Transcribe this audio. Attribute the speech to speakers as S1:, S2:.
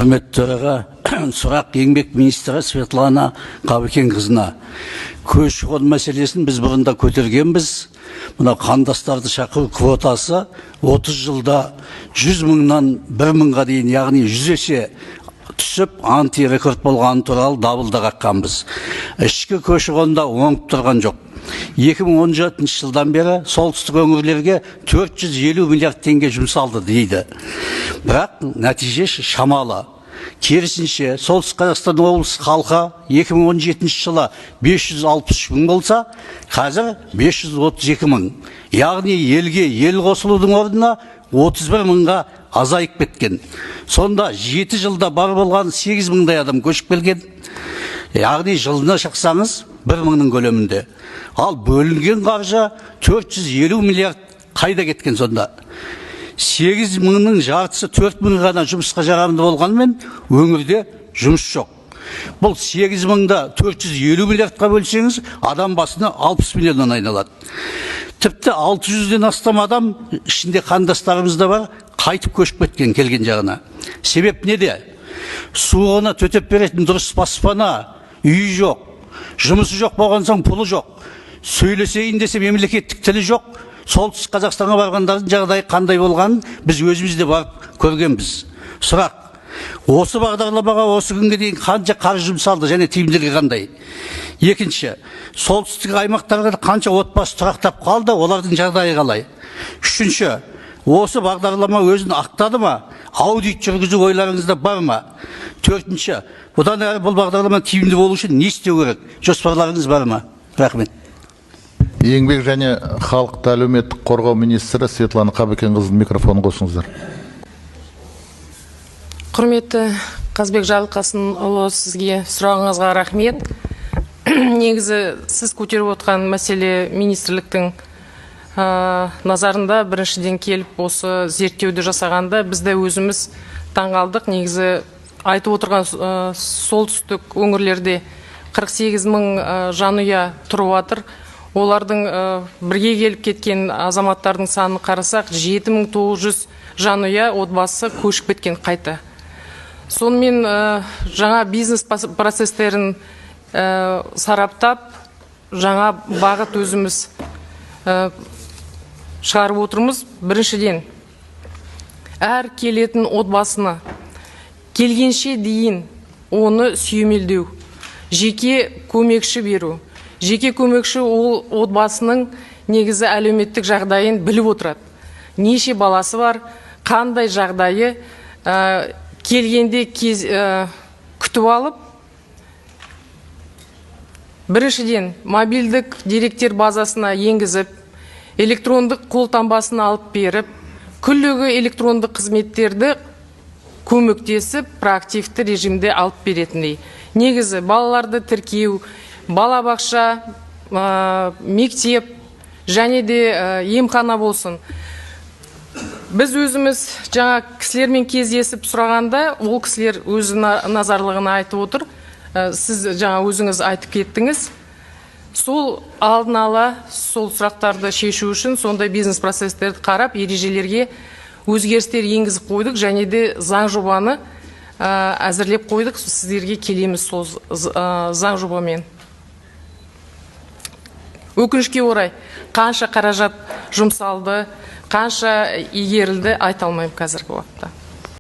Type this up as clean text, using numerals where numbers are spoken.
S1: Құрметті төраға, сұрақ еңбек министрі Светлана Қабыкенқызына. Көші-қон мәселесін біз бұрында көтергенбіз. Мына қандастарды шақыру квотасы 30 жылда 100 мыңнан 1 мыңға дейін, яғни 100 есе түсіп, антирекорд болғаны туралы дабылда қаққанбыз. Ішкі көші-қонда оңып тұрған жоқ. 2017 жылдан бері солтүстік өңірлерге 450 миллиард теңге жұмсалды дейді. Бірақ нәтиже шамалы. Керісінше, солтүстік Қазақстан облысы халқы 2017 жылы 563 мың болса, қазір 532 мың. Яғни елге ел қосылудың орнына 31 мыңға азайып кеткен. Сонда 7 жылда бар болған 8 мыңдай адам көшіп келген. Яғни жылына шақсаңыз 1 мыңның көлемінде. Ал бөлінген қаржы 450 миллиард қайда кеткен сонда? 8 мыңның жартысы 4 мың ғана жұмысқа жарамды болғанмен өңірде жұмыс жоқ. Бұл 8 мыңда 450 миллиардқа бөлсеңіз, адам басына 60 миллионнан айналады. Тіпті 600-ден астам адам, ішінде қандастарымыз да бар, қайтып көшіп кеткен келген жағына. Себеп неде? Суығына төтеп беретін дұрыс баспана, үй жоқ, жұмысы жоқ болған соң пұлы жоқ. Сөйлесейін десе мемлекеттік тілі жоқ. Солтүстік Қазақстанға барғандардың жағдайы қандай болғанын біз өзімізде барып көргенбіз. Сұрақ: осы бағдарламаға осы күнге дейін қанша қаржы жұмсалды және тиімділігі қандай? Екінші, солтүстік аймақтарға қанша отбасы тұрақтап қалды, олардың жағдайы қалай? Үшінші, осы бағдарлама өзін ақтады ма? Аудит жүргізу ойларыңызда бар ма? Төртінші, бұдан әрі бұл бағдарлама тиімді болу үшін не істеу керек? Жоспарларыңыз бар ма? Рахмет.
S2: Еңбек және халықты әлеуметтік қорғау министрі Светлана Қабыкенқызының микрофонын қосыңыздар.
S3: Құрметті Қазбек Жарылқасынұлы, сізге сұрағыңызға рахмет. Негізі сіз көтеріп отқан мәселе министрліктің назарында біріншіден келіп осы зерттеуді жасағанда бізді өзіміз таңғалдық. Негізі айтып отырған солтүстік өңірлерде 48 мың жанұя тұрып жатыр. Олардың бірге келіп кеткен азаматтардың санын қарасақ, 7900 жанұя отбасы көшіп кеткен қайта. Сонымен жаңа бизнес процестерін сараптап, жаңа бағыт өзіміз шығарып отырмыз. Біріншіден, әр келетін отбасына келгенше дейін оны сүйемелдеу, жеке көмекші беру. Жеке көмекші ол отбасының негізі әлеуметтік жағдайын біліп отырады. Неше баласы бар, қандай жағдайы, келгенде күтіп алып, біріншіден мобильдік деректер базасына енгізіп, электрондық қолтаңбасын алып беріп, күллігі электрондық қызметтерді көмектесіп, проактивті режимде алып беретіндей. Негізі балаларды тіркеу, балабақша, мектеп және де емхана болсын. Біз өзіміз жаңа кісілермен кездесіп сұрағанда, ол кісілер өз назарлығына айтып отыр. Сіз жаңа өзіңіз айтып кеттіңіз. Сол алдын ала сол сұрақтарды шешу үшін сондай бизнес процестерді қарап, ережелерге өзгерістер енгізіп қойдық және де заң жобаны әзірлеп қойдық. Сіздерге келеміз сол заң жобамен. Өкінішке орай, қанша қаражат жұмсалды, қанша игерілді айта алмаймын қазіргі уақытта.